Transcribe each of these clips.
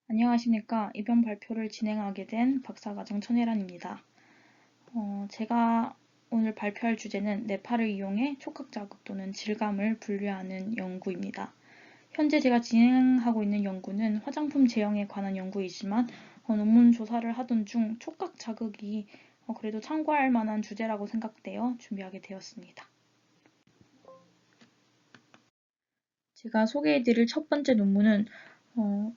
안녕하십니까. 이번 발표를 진행하게 된 박사과정 천혜란입니다. 제가 오늘 발표할 주제는 뇌파를 이용해 촉각 자극 또는 질감을 분류하는 연구입니다. 현재 제가 진행하고 있는 연구는 화장품 제형에 관한 연구이지만 논문 조사를 하던 중 촉각 자극이 그래도 참고할 만한 주제라고 생각되어 준비하게 되었습니다. 제가 소개해드릴 첫 번째 논문은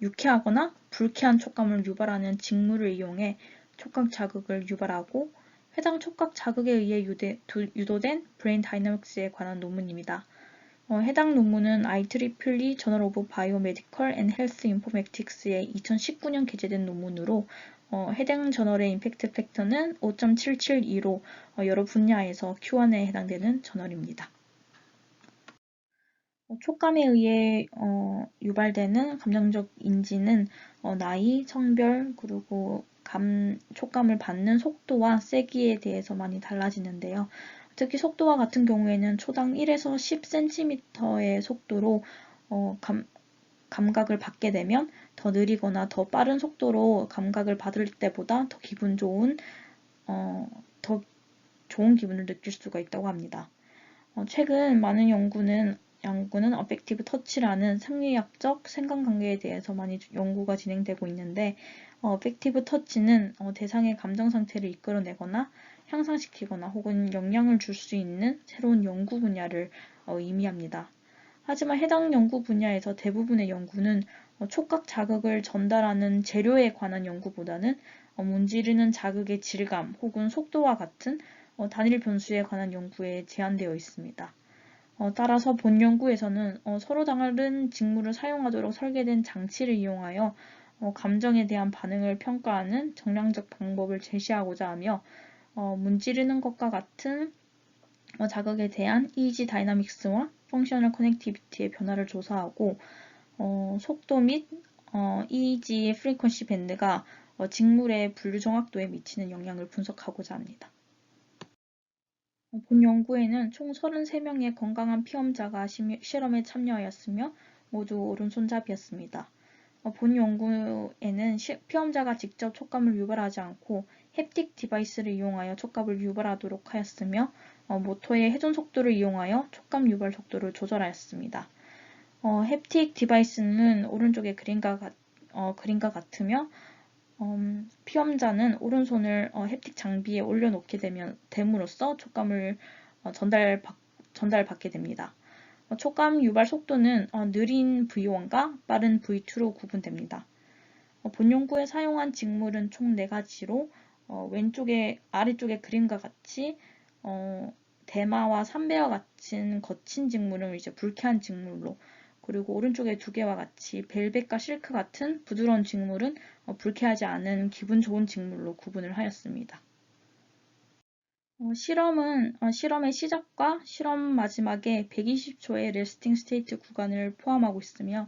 유쾌하거나 불쾌한 촉감을 유발하는 직물을 이용해 촉각 자극을 유발하고 해당 촉각 자극에 의해 유도된 브레인 다이내믹스에 관한 논문입니다. 해당 논문은 IEEE Journal of Biomedical and Health Informatics에 2019년 게재된 논문으로 해당 저널의 임팩트 팩터는 5.772로 여러 분야에서 Q1에 해당되는 저널입니다. 촉감에 의해 유발되는 감정적 인지는 나이, 성별, 그리고 촉감을 받는 속도와 세기에 대해서 많이 달라지는데요. 특히 속도와 같은 경우에는 초당 1에서 10cm의 속도로 감각을 받게 되면 더 느리거나 더 빠른 속도로 감각을 받을 때보다 더 좋은 기분을 느낄 수가 있다고 합니다. 최근 많은 연구는 어펙티브 터치라는 생리학적 생각관계에 대해서 많이 연구가 진행되고 있는데 어펙티브 터치는 대상의 감정 상태를 이끌어내거나 향상시키거나 혹은 영향을 줄 수 있는 새로운 연구 분야를 의미합니다. 하지만 해당 연구 분야에서 대부분의 연구는 촉각 자극을 전달하는 재료에 관한 연구보다는 문지르는 자극의 질감 혹은 속도와 같은 단일 변수에 관한 연구에 제한되어 있습니다. 따라서 본 연구에서는 서로 다른 직물을 사용하도록 설계된 장치를 이용하여 감정에 대한 반응을 평가하는 정량적 방법을 제시하고자 하며 문지르는 것과 같은 자극에 대한 EEG 다이나믹스와 펑셔널 커넥티비티의 변화를 조사하고 속도 및 EEG의 프리퀀시 밴드가 직물의 분류 정확도에 미치는 영향을 분석하고자 합니다. 본 연구에는 총 33명의 건강한 피험자가 실험에 참여하였으며 모두 오른손잡이였습니다. 본 연구에는 피험자가 직접 촉감을 유발하지 않고 햅틱 디바이스를 이용하여 촉감을 유발하도록 하였으며 모터의 회전 속도를 이용하여 촉감 유발 속도를 조절하였습니다. 햅틱 디바이스는 오른쪽의 그림과 같으며 피험자는 오른손을 햅틱 장비에 올려놓게 됨으로써 촉감을 전달받게 됩니다. 촉감 유발 속도는 느린 V1과 빠른 V2로 구분됩니다. 본 연구에 사용한 직물은 총 4가지로 아래쪽의 그림과 같이 대마와 삼배와 같은 거친 직물은 이제 불쾌한 직물로, 그리고 오른쪽의 2개와 같이 벨벳과 실크 같은 부드러운 직물은 불쾌하지 않은 기분 좋은 직물로 구분을 하였습니다. 실험의 시작과 실험 마지막에 120초의 레스팅 스테이트 구간을 포함하고 있으며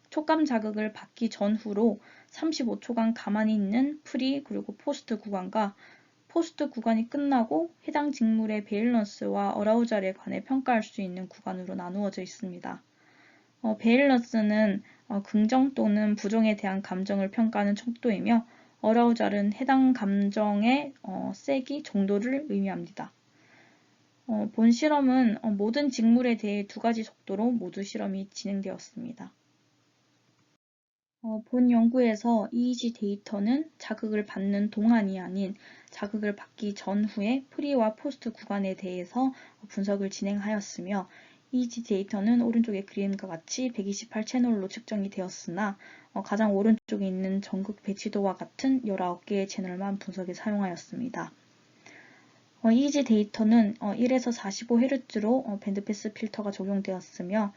촉감 자극을 받기 전후로 35초간 가만히 있는 프리 그리고 포스트 구간과 포스트 구간이 끝나고 해당 직물의 베일런스와 어라우절에 관해 평가할 수 있는 구간으로 나누어져 있습니다. 베일런스는 긍정 또는 부정에 대한 감정을 평가하는 척도이며 어라우절은 해당 감정의 세기 정도를 의미합니다. 본 실험은 모든 직물에 대해 2가지 속도로 모두 실험이 진행되었습니다. 본 연구에서 EEG 데이터는 자극을 받는 동안이 아닌 자극을 받기 전후의 프리와 포스트 구간에 대해서 분석을 진행하였으며 EEG 데이터는 오른쪽의 그림과 같이 128채널로 측정이 되었으나 가장 오른쪽에 있는 전극 배치도와 같은 19개의 채널만 분석에 사용하였습니다. EEG 데이터는 1에서 45Hz로 밴드패스 필터가 적용되었으며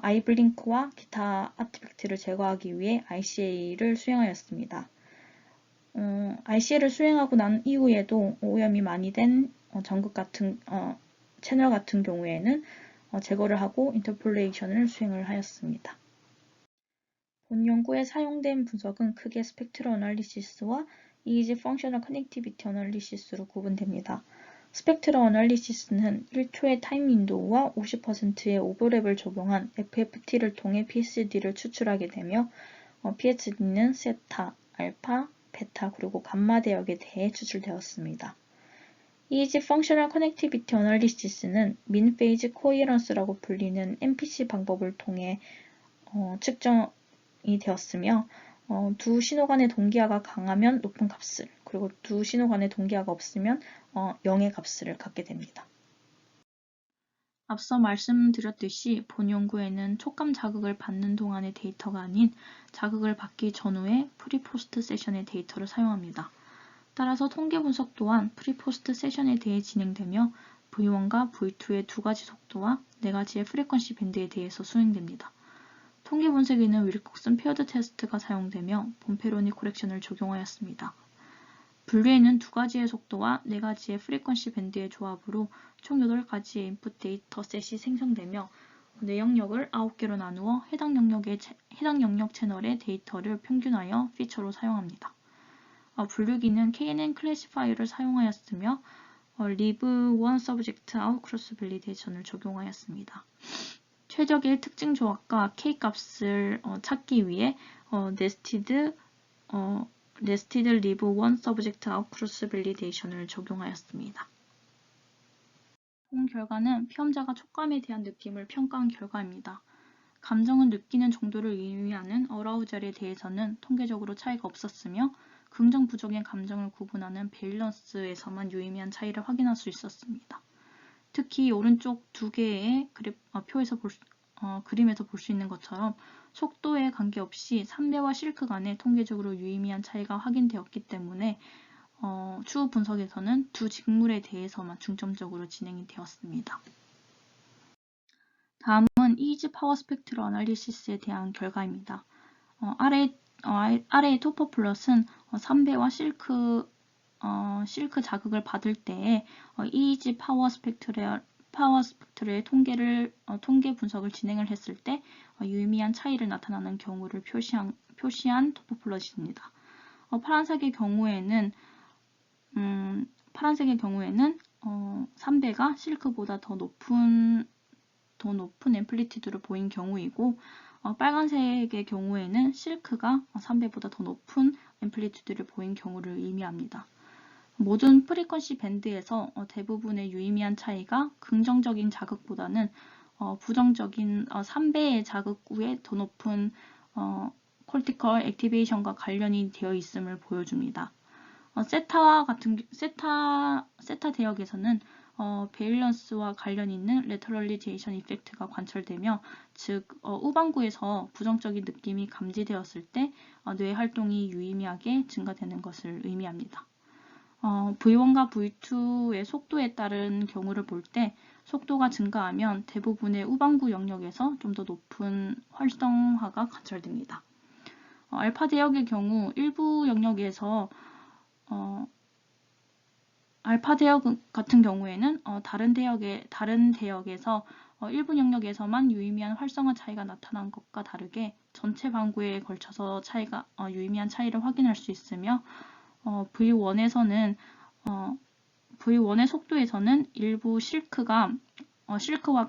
아이블링크와 기타 아티팩트를 제거하기 위해 ICA를 수행하였습니다. ICA를 수행하고 난 이후에도 오염이 많이 된 전극 같은 채널 같은 경우에는 제거를 하고 인터폴레이션을 수행을 하였습니다. 본 연구에 사용된 분석은 크게 스펙트럴 어널리시스와 EEG 펑셔널 커넥티비티 어널리시스로 구분됩니다. 스펙트럴 어널리시스는 1초의 타임 윈도우와 50%의 오버랩을 적용한 FFT를 통해 PSD를 추출하게 되며 PSD는 세타, 알파, 베타 그리고 감마 대역에 대해 추출되었습니다. 이지 펑셔널 커넥티비티 어널리시스는 민 페이지 코이런스라고 불리는 MPC 방법을 통해 측정이 되었으며 두 신호 간의 동기화가 강하면 높은 값을, 그리고 두 신호 간의 동기화가 없으면 0의 값을 갖게 됩니다. 앞서 말씀드렸듯이 본 연구에는 촉감 자극을 받는 동안의 데이터가 아닌 자극을 받기 전후의 프리포스트 세션의 데이터를 사용합니다. 따라서 통계 분석 또한 프리포스트 세션에 대해 진행되며 V1과 V2의 두 가지 속도와 네 가지의 프리퀀시 밴드에 대해서 수행됩니다. 통계 분석에는 윌콕슨 페어드 테스트가 사용되며 본페로니 코렉션을 적용하였습니다. 분류에는 두 가지의 속도와 네 가지의 프리퀀시 밴드의 조합으로 총 8가지의 인풋 데이터 셋이 생성되며 내역력을 9개로 나누어 해당 영역 채널의 데이터를 평균하여 피처로 사용합니다. 분류기는 KNN 클래시파이어를 사용하였으며 live one subject out cross validation을 적용하였습니다. 최적의 특징 조합과 K값을 찾기 위해 nested live one subject out cross validation을 적용하였습니다. 본 결과는 피험자가 촉감에 대한 느낌을 평가한 결과입니다. 감정은 느끼는 정도를 의미하는 어라우젤에 대해서는 통계적으로 차이가 없었으며 긍정, 부정의 감정을 구분하는 밸런스에서만 유의미한 차이를 확인할 수 있었습니다. 특히 오른쪽 두 개의 그림에서 볼 수 있는 것처럼 속도에 관계없이 삼배와 실크 간에 통계적으로 유의미한 차이가 확인되었기 때문에 추후 분석에서는 두 직물에 대해서만 중점적으로 진행이 되었습니다. 다음은 이지 파워 스펙트럴 어널리시스에 대한 결과입니다. 아래의 토퍼 플롯은 3배와 실크 자극을 받을 때에 EEG 파워 스펙트럴의 통계 분석을 진행을 했을 때 유의미한 차이를 나타나는 경우를 표시한 토퍼 플롯입니다. 파란색의 경우에는 3배가 실크보다 더 높은 앰플리튜드를 보인 경우이고 빨간색의 경우에는 실크가 3배보다 더 높은 앰플리튜드를 보인 경우를 의미합니다. 모든 프리퀀시 밴드에서 대부분의 유의미한 차이가 긍정적인 자극보다는 부정적인 3배의 자극 후에 더 높은 콜티컬 액티베이션과 관련이 되어 있음을 보여줍니다. 세타 대역에서는 베일런스와 관련 있는 레터럴리제이션 이펙트가 관철되며 즉 후반부에서 부정적인 느낌이 감지되었을 때 뇌 활동이 유의미하게 증가되는 것을 의미합니다. V1과 V2의 속도에 따른 경우를 볼 때 속도가 증가하면 대부분의 후반부 영역에서 좀 더 높은 활성화가 관철됩니다. 알파 대역의 경우 일부 영역에서 알파 대역 같은 경우에는 다른 대역에서 일부 영역에서만 유의미한 활성화 차이가 나타난 것과 다르게 전체 방구에 걸쳐서 유의미한 차이를 확인할 수 있으며 V1의 속도에서는 일부 실크와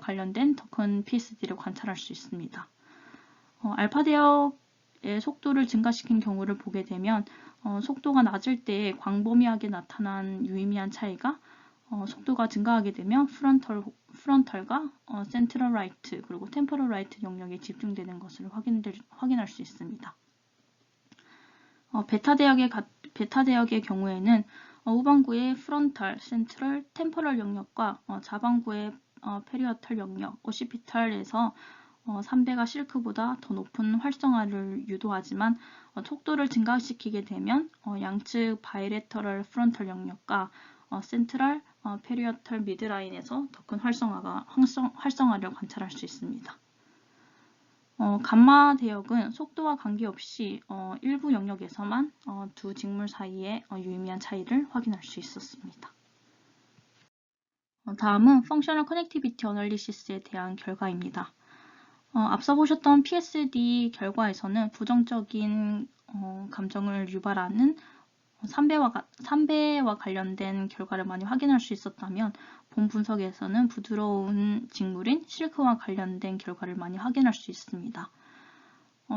관련된 더 큰 PSD를 관찰할 수 있습니다. 알파 대역의 속도를 증가시킨 경우를 보게 되면 속도가 낮을 때 광범위하게 나타난 유의미한 차이가 속도가 증가하게 되면 프론털과 센트럴 라이트 그리고 템포럴 라이트 영역에 집중되는 것을 확인할 수 있습니다. 베타 대역의 경우에는 후반부의 프론털, 센트럴, 템포럴 영역과 자반부의 페리어털 영역, 오시피탈에서 3배가 실크보다 더 높은 활성화를 유도하지만 속도를 증가시키게 되면 양측 바이레터럴 프론털 영역과 센트럴, 페리어털 미드라인에서 더 큰 활성화를 관찰할 수 있습니다. 감마 대역은 속도와 관계없이 일부 영역에서만 두 직물 사이에 유의미한 차이를 확인할 수 있었습니다. 다음은 펑셔널 커넥티비티 어널리시스에 대한 결과입니다. 앞서 보셨던 PSD 결과에서는 부정적인 감정을 유발하는 3배와 관련된 결과를 많이 확인할 수 있었다면 본 분석에서는 부드러운 직물인 실크와 관련된 결과를 많이 확인할 수 있습니다.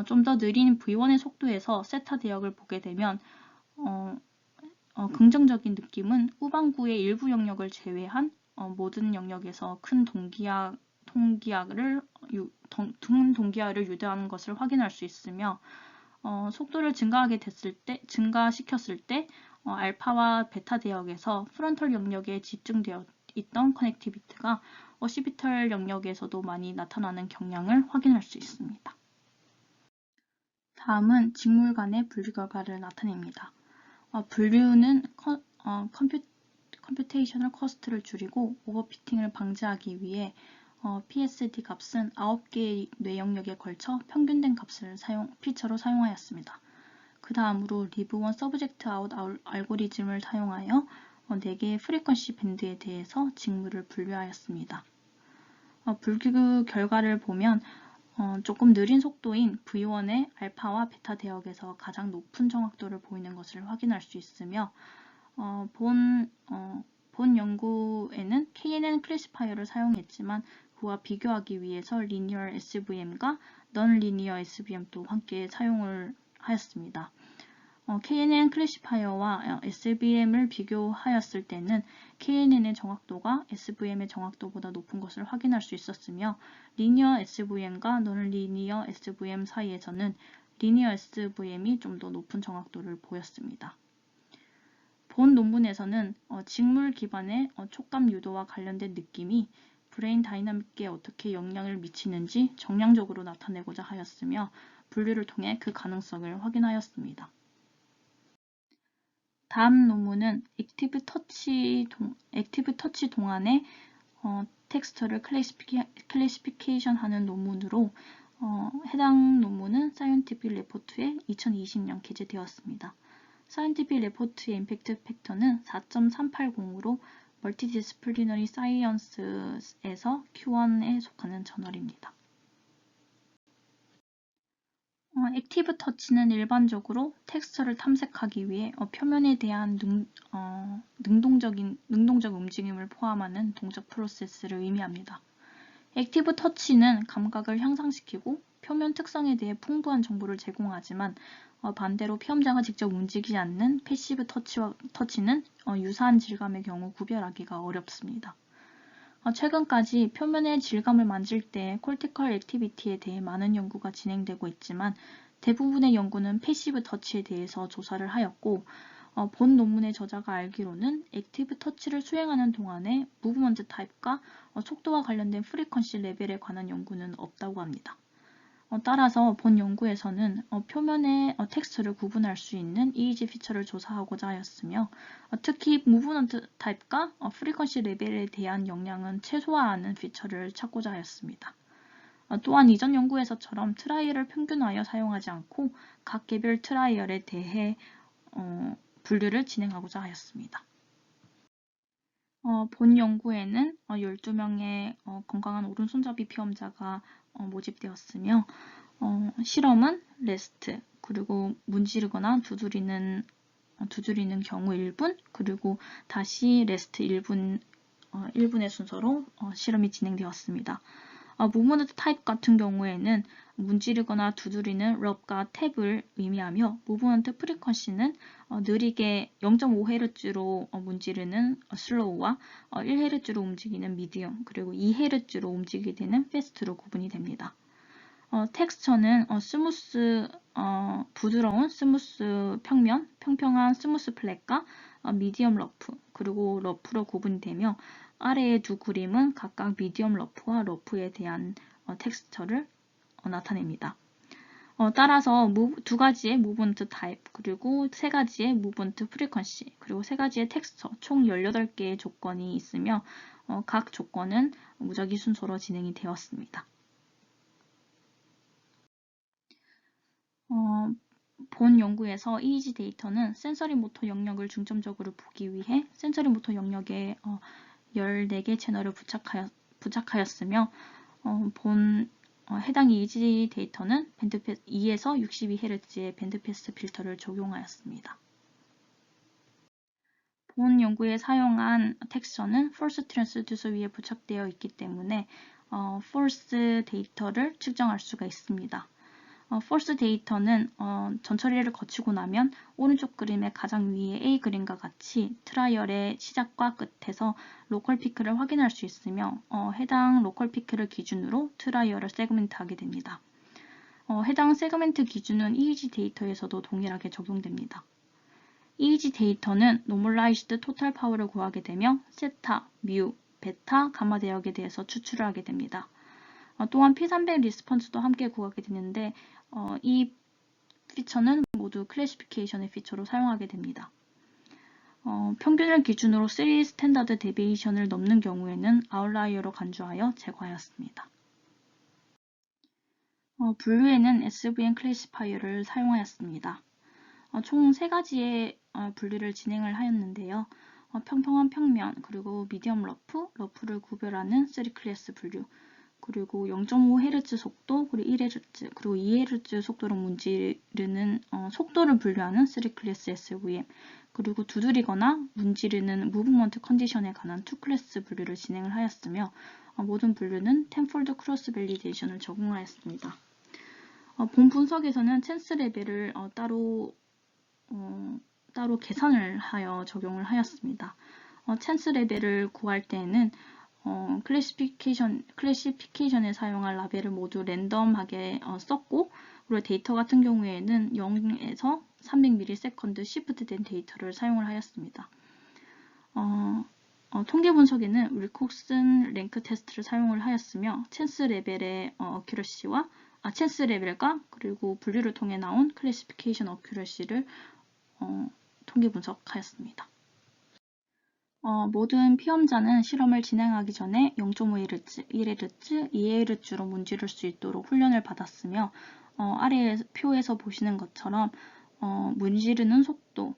좀 더 느린 V1의 속도에서 세타 대역을 보게 되면 긍정적인 느낌은 후반부의 일부 영역을 제외한 모든 영역에서 큰 동기화를 유도하는 것을 확인할 수 있으며 속도를 증가시켰을 때 알파와 베타 대역에서 프론털 영역에 집중되어 있던 커넥티비티가 어시비털 영역에서도 많이 나타나는 경향을 확인할 수 있습니다. 다음은 직물 간의 분류 결과를 나타냅니다. 분류는 컴퓨테이셔널 커스트를 줄이고 오버피팅을 방지하기 위해 PSD 값은 9개의 뇌 영역에 걸쳐 평균된 값을 피처로 사용하였습니다. 그 다음으로 리브1 서브젝트 아웃 알고리즘을 사용하여 4개의 프리퀀시 밴드에 대해서 직물을 분류하였습니다. 분류 결과를 보면 조금 느린 속도인 V1의 알파와 베타 대역에서 가장 높은 정확도를 보이는 것을 확인할 수 있으며 본 연구에는 KNN 클래시파이어를 사용했지만 그와 비교하기 위해서 리니어 SVM과 non-linear SVM도 함께 사용을 하였습니다. KNN 클래시파이어와 SVM을 비교하였을 때는 KNN의 정확도가 SVM의 정확도보다 높은 것을 확인할 수 있었으며 리니어 SVM과 non-linear SVM 사이에서는 리니어 SVM이 좀 더 높은 정확도를 보였습니다. 본 논문에서는 직물 기반의 촉감 유도와 관련된 느낌이 브레인 다이나믹에 어떻게 영향을 미치는지 정량적으로 나타내고자 하였으며 분류를 통해 그 가능성을 확인하였습니다. 다음 논문은 액티브 터치 동안의 텍스처를 클래시피케이션 하는 논문으로 해당 논문은 사이언티픽 레포트에 2020년 게재되었습니다. 사이언티픽 레포트의 임팩트 팩터는 4.380으로 멀티디스플리너리 사이언스에서 Q1에 속하는 저널입니다. 액티브 터치는 일반적으로 텍스처를 탐색하기 위해 표면에 대한 능동적 움직임을 포함하는 동작 프로세스를 의미합니다. 액티브 터치는 감각을 향상시키고 표면 특성에 대해 풍부한 정보를 제공하지만 반대로 피험자가 직접 움직이지 않는 패시브 터치는 유사한 질감의 경우 구별하기가 어렵습니다. 최근까지 표면의 질감을 만질 때 콜티컬 액티비티에 대해 많은 연구가 진행되고 있지만 대부분의 연구는 패시브 터치에 대해서 조사를 하였고 본 논문의 저자가 알기로는 액티브 터치를 수행하는 동안에 무브먼트 타입과 속도와 관련된 프리퀀시 레벨에 관한 연구는 없다고 합니다. 따라서 본 연구에서는 표면의 텍스처를 구분할 수 있는 EEG 피처를 조사하고자 하였으며 특히 무브먼트 타입과 프리퀀시 레벨에 대한 영향은 최소화하는 피처를 찾고자 하였습니다. 또한 이전 연구에서처럼 트라이얼을 평균화하여 사용하지 않고 각 개별 트라이얼에 대해 분류를 진행하고자 하였습니다. 본 연구에는 12명의 건강한 오른손잡이 피험자가 모집되었으며 실험은 레스트, 그리고 문지르거나 두드리는 경우 1분, 그리고 다시 레스트 1분의 순서로 실험이 진행되었습니다. 무브먼트 타입 같은 경우에는 문지르거나 두드리는 럽과 탭을 의미하며 무브먼트 프리퀀시는 느리게 0.5Hz로 문지르는 슬로우와 1Hz로 움직이는 미디엄, 그리고 2Hz로 움직이게 되는 패스트로 구분이 됩니다. 텍스처는 부드러운 스무스 평면, 평평한 스무스 플랫과 미디엄 러프, 그리고 러프로 구분되며 아래의 두 그림은 각각 미디엄 러프와 러프에 대한 텍스처를 나타냅니다. 따라서 두 가지의 무브먼트 타입, 그리고 세 가지의 무브먼트 프리퀀시, 그리고 세 가지의 텍스처, 총 18개의 조건이 있으며 각 조건은 무작위 순서로 진행이 되었습니다. 본 연구에서 EEG 데이터는 센서리 모터 영역을 중점적으로 보기 위해 센서리 모터 영역에 14개 채널을 부착하였으며 해당 EEG 데이터는 밴드패스 2에서 62Hz의 밴드패스 필터를 적용하였습니다. 본 연구에 사용한 텍스처는 false 트랜스듀서 위에 부착되어 있기 때문에 false 데이터를 측정할 수가 있습니다. false 데이터는 전처리를 거치고 나면 오른쪽 그림의 가장 위에 A 그림과 같이 트라이얼의 시작과 끝에서 로컬 피크를 확인할 수 있으며 해당 로컬 피크를 기준으로 트라이얼을 세그멘트하게 됩니다. 해당 세그멘트 기준은 EEG 데이터에서도 동일하게 적용됩니다. EEG 데이터는 normalized total power를 구하게 되며 세타, 뮤, 베타, 감마 대역에 대해서 추출을 하게 됩니다. 또한 P300 리스폰스도 함께 구하게 되는데 이 피처는 모두 클래시피케이션의 피처로 사용하게 됩니다. 평균을 기준으로 3 스탠다드 데비에이션을 넘는 경우에는 아웃라이어로 간주하여 제거하였습니다. 분류에는 SVM 클래시파이어를 사용하였습니다. 총 3가지의 분류를 진행을 하였는데요. 평평한 평면, 그리고 미디엄 러프를 구별하는 3클래스 분류, 그리고 0.5Hz 속도, 그리고 1Hz, 그리고 2Hz 속도로 문지르는 속도를 분류하는 3클래스 SVM, 그리고 두드리거나 문지르는 무브먼트 컨디션에 관한 2클래스 분류를 진행을 하였으며 모든 분류는 텐폴드 크로스 밸리데이션을 적용하였습니다. 본 분석에서는 찬스 레벨을 따로 계산을 하여 적용을 하였습니다. 찬스 레벨을 구할 때에는 클래시피케이션에 사용할 라벨을 모두 랜덤하게 썼고, 그리고 데이터 같은 경우에는 0에서 300ms 시프트된 데이터를 사용을 하였습니다. 통계 분석에는 윌콕슨 랭크 테스트를 사용을 하였으며 찬스 레벨의 찬스 레벨과 그리고 분류를 통해 나온 클래시피케이션 어큐러시를 통계 분석하였습니다. 모든 피험자는 실험을 진행하기 전에 0.5Hz, 1Hz, 2Hz로 문지를 수 있도록 훈련을 받았으며 아래 표에서 보시는 것처럼 문지르는 속도,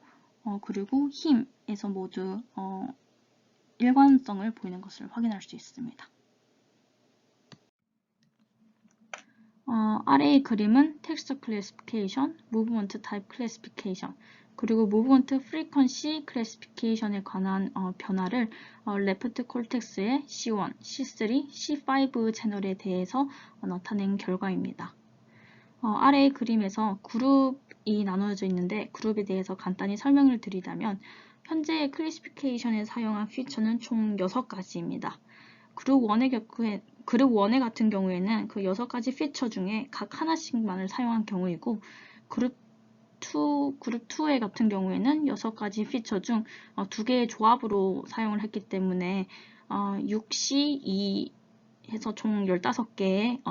그리고 힘에서 모두 일관성을 보이는 것을 확인할 수 있습니다. 아래의 그림은 텍스처 클래시피케이션, 무브먼트 타입 클래시피케이션, 그리고 무브먼트 프리퀀시 클래시피케이션에 관한 변화를 레프트 콜텍스의 C1, C3, C5 채널에 대해서 나타낸 결과입니다. 아래의 그림에서 그룹이 나누어져 있는데 그룹에 대해서 간단히 설명을 드리자면 현재 클래시피케이션에 사용한 피처는 총 6가지입니다. 그룹 1의 같은 경우에는 그 6가지 피처 중에 각 하나씩만을 사용한 경우이고 그룹 2의 같은 경우에는 6가지 피처 중 2개의 조합으로 사용을 했기 때문에 6C2 해서 총 15개의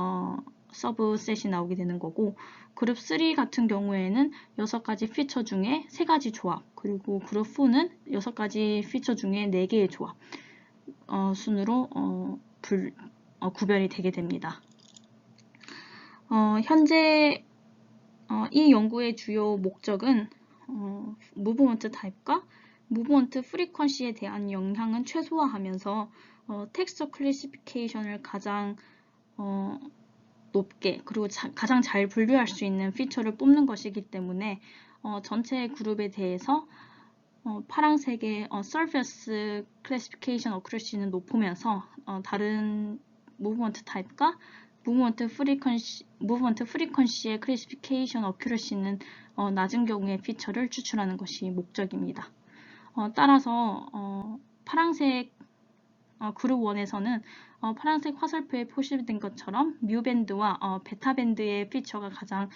서브셋이 나오게 되는 거고, 그룹 3 같은 경우에는 6가지 피처 중에 3가지 조합, 그리고 그룹 4는 6가지 피처 중에 4개의 조합 순으로 구별이 되게 됩니다. 현재 이 연구의 주요 목적은 무브먼트 타입과 무브먼트 프리퀀시에 대한 영향은 최소화하면서 텍스처 클래시피케이션을 가장 높게 그리고 가장 잘 분류할 수 있는 피처를 뽑는 것이기 때문에 전체 그룹에 대해서 파란색의 Surface Classification Accuracy는 높으면서 다른 무브먼트 타입과 무브먼트 프리퀀시의 클래시피케이션 어큐러시는 낮은 경우의 피처를 추출하는 것이 목적입니다. 따라서 파란색 그룹 1에서는 파란색 화살표에 표시된 것처럼 뮤밴드와 베타밴드의 피처가 가장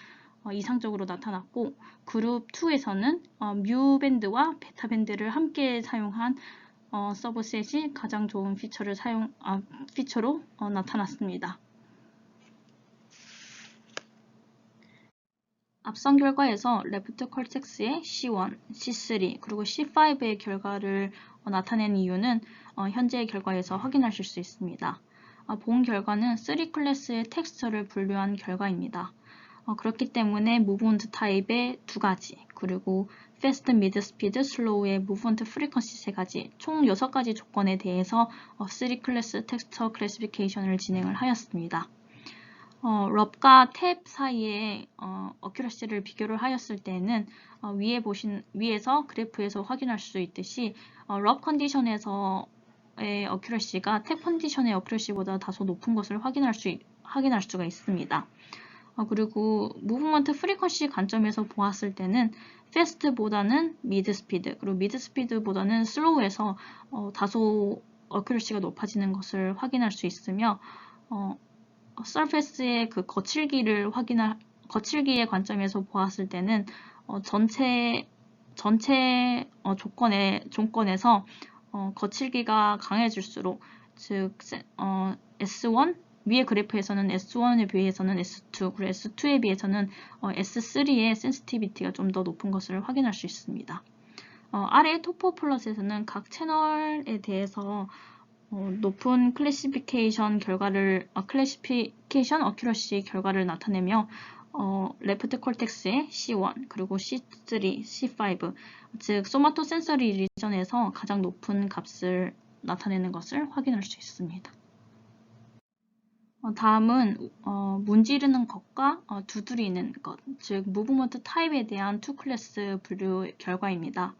이상적으로 나타났고, 그룹 2에서는 뮤밴드와 베타밴드를 함께 사용한 서브셋이 가장 좋은 피처로 나타났습니다. 앞선 결과에서 레프트 콜텍스의 C1, C3, 그리고 C5의 결과를 나타낸 이유는 현재의 결과에서 확인하실 수 있습니다. 본 결과는 3클래스의 텍스처를 분류한 결과입니다. 그렇기 때문에 무브먼트 타입의 2가지, 그리고 패스트, 미드, 스피드, 슬로우의 무브먼트 프리퀀시 3가지, 총 6가지 조건에 대해서 3클래스 텍스처 클래시피케이션을 진행을 하였습니다. 럽과 탭 사이의 어큐러시를 비교를 하였을 때는 위에서 그래프에서 확인할 수 있듯이 럽 컨디션에서의 어큐러시가 탭 컨디션의 어큐러시보다 다소 높은 것을 확인할 수가 있습니다. 그리고 무브먼트 프리퀀시 관점에서 보았을 때는 패스트보다는 미드 스피드, 그리고 미드 스피드보다는 슬로우에서 다소 어큐러시가 높아지는 것을 확인할 수 있으며 서페스의 그 거칠기의 관점에서 보았을 때는 전체 조건에서 거칠기가 강해질수록 즉 S1 위의 그래프에서는 S1에 비해서는 S2, 그리고 S2에 비해서는 S3의 센시티비티가 좀 더 높은 것을 확인할 수 있습니다. 아래 토포 플러스에서는 각 채널에 대해서 높은 클래시피케이션 어큐러시 결과를 나타내며 레프트 콜텍스의 C1, 그리고 C3, C5, 즉 소마토 센서리 리전에서 가장 높은 값을 나타내는 것을 확인할 수 있습니다. 다음은 문지르는 것과 두드리는 것, 즉 무브먼트 타입에 대한 투 클래스 분류 결과입니다.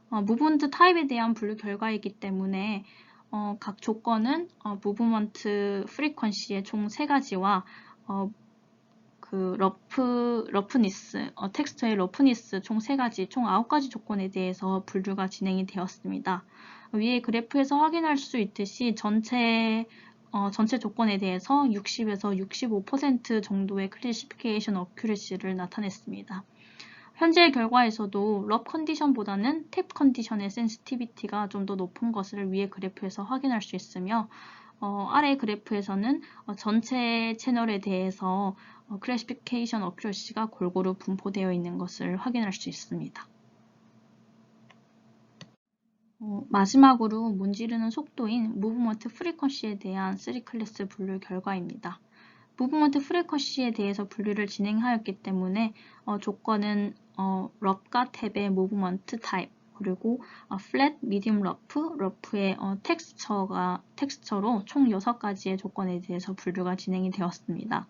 무브먼트 타입에 대한 분류 결과이기 때문에 각 조건은 무브먼트 프리퀀시의 총 3가지와 그 러프니스, 텍스처의 러프니스 총 3가지, 총 9가지 조건에 대해서 분류가 진행이 되었습니다. 위에 그래프에서 확인할 수 있듯이 전체 조건에 대해서 60에서 65% 정도의 클래시피케이션 어큐러시를 나타냈습니다. 현재 결과에서도 럽 컨디션보다는 탭 컨디션의 센시티비티가 좀 더 높은 것을 위의 그래프에서 확인할 수 있으며 아래 그래프에서는 전체 채널에 대해서 클래시피케이션 어큐러시가 골고루 분포되어 있는 것을 확인할 수 있습니다. 마지막으로 문지르는 속도인 무브먼트 프리퀀시에 대한 3클래스 분류 결과입니다. 무브먼트 프리퀀시에 대해서 분류를 진행하였기 때문에 조건은 럽과 탭의 무브먼트 타입, 그리고 플랫, 미디움 러프의 텍스처로 총 6가지의 조건에 대해서 분류가 진행이 되었습니다.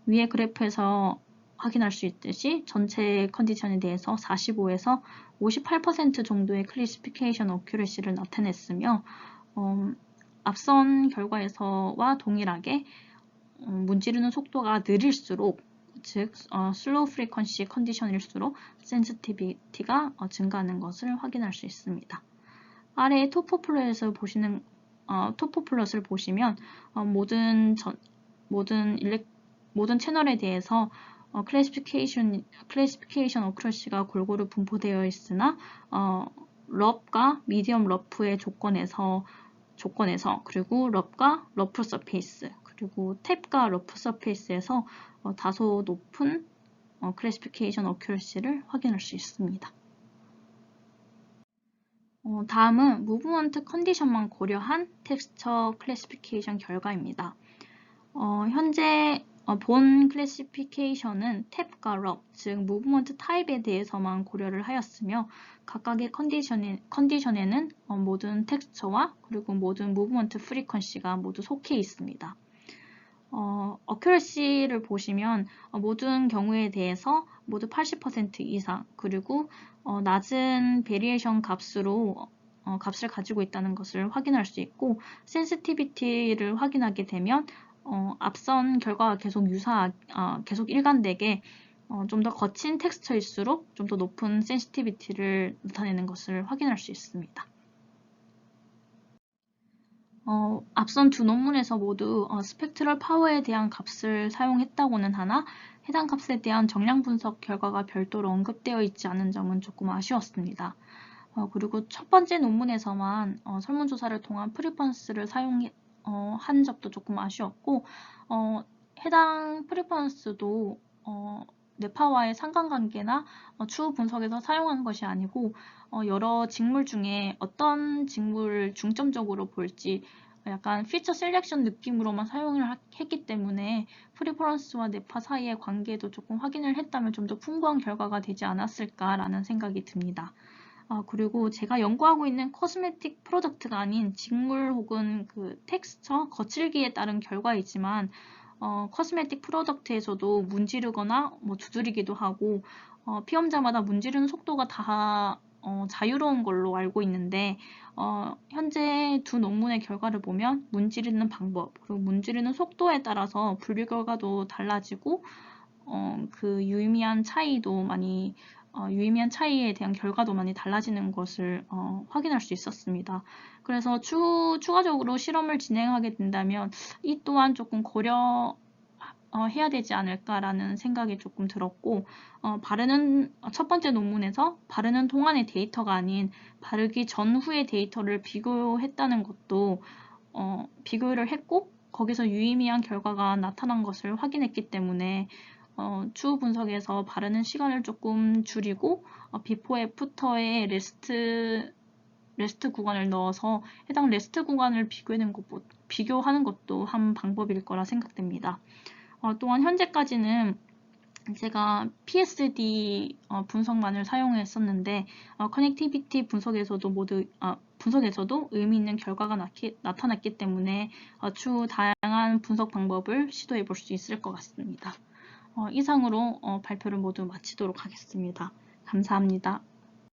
위의 그래프에서 확인할 수 있듯이 전체 컨디션에 대해서 45에서 58% 정도의 클래시피케이션 어큐러시를 나타냈으며 앞선 결과에서와 동일하게 문지르는 속도가 느릴수록, 즉 슬로우 프리퀀시 컨디션일수록 센시티비티가 증가하는 것을 확인할 수 있습니다. 아래 토포플롯을 보시면 모든 채널에 대해서 클래시피케이션 어큐러시가 골고루 분포되어 있으나 럽과 미디엄 러프의 조건에서 그리고 럽과 러프 서페이스, 그리고 탭과 러프 서페이스에서 다소 높은 클래시피케이션 어큐러시를 확인할 수 있습니다. 다음은 무브먼트 컨디션만 고려한 텍스처 클래시피케이션 결과입니다. 현재 본 클래시피케이션은 탭과 럽, 즉 무브먼트 타입에 대해서만 고려를 하였으며 각각의 컨디션에는 모든 텍스처와 그리고 모든 무브먼트 프리퀀시가 모두 속해 있습니다. 어큐러시를 보시면 모든 경우에 대해서 모두 80% 이상, 그리고 낮은 베리에이션 값을 가지고 있다는 것을 확인할 수 있고, 센시티비티를 확인하게 되면 앞선 결과와 계속 일관되게 좀 더 거친 텍스처일수록 좀 더 높은 센시티비티를 나타내는 것을 확인할 수 있습니다. 앞선 두 논문에서 모두 스펙트럴 파워에 대한 값을 사용했다고는 하나 해당 값에 대한 정량 분석 결과가 별도로 언급되어 있지 않은 점은 조금 아쉬웠습니다. 그리고 첫 번째 논문에서만 설문조사를 통한 프리퍼런스를 한 적도 조금 아쉬웠고, 해당 프리퍼런스도 뇌파와의 상관관계나 추후 분석에서 사용한 것이 아니고 여러 직물 중에 어떤 직물을 중점적으로 볼지 약간 피처 셀렉션 느낌으로만 사용을 했기 때문에 프리퍼런스와 뇌파 사이의 관계도 조금 확인을 했다면 좀 더 풍부한 결과가 되지 않았을까라는 생각이 듭니다. 그리고 제가 연구하고 있는 코스메틱 프로덕트가 아닌 직물 혹은 그 텍스처, 거칠기에 따른 결과이지만 코스메틱 프로덕트에서도 문지르거나 뭐 두드리기도 하고 피험자마다 문지르는 속도가 다 자유로운 걸로 알고 있는데 현재 두 논문의 결과를 보면 문지르는 방법 그리고 문지르는 속도에 따라서 분류 결과도 달라지고 그 유의미한 차이에 대한 결과도 많이 달라지는 것을 확인할 수 있었습니다. 그래서 추가적으로 실험을 진행하게 된다면 이 또한 조금 해야 되지 않을까라는 생각이 조금 들었고, 첫 번째 논문에서 바르는 동안의 데이터가 아닌 바르기 전후의 데이터를 비교했다는 것도, 비교를 했고, 거기서 유의미한 결과가 나타난 것을 확인했기 때문에, 추후 분석에서 바르는 시간을 조금 줄이고, 비포 애프터의 레스트 구간을 넣어서 해당 레스트 구간을 비교하는 것도 한 방법일 거라 생각됩니다. 또한 현재까지는 제가 PSD 분석만을 사용했었는데 커넥티비티 분석에서도 의미 있는 결과가 나타났기 때문에 추후 다양한 분석 방법을 시도해 볼 수 있을 것 같습니다. 이상으로 발표를 모두 마치도록 하겠습니다. 감사합니다.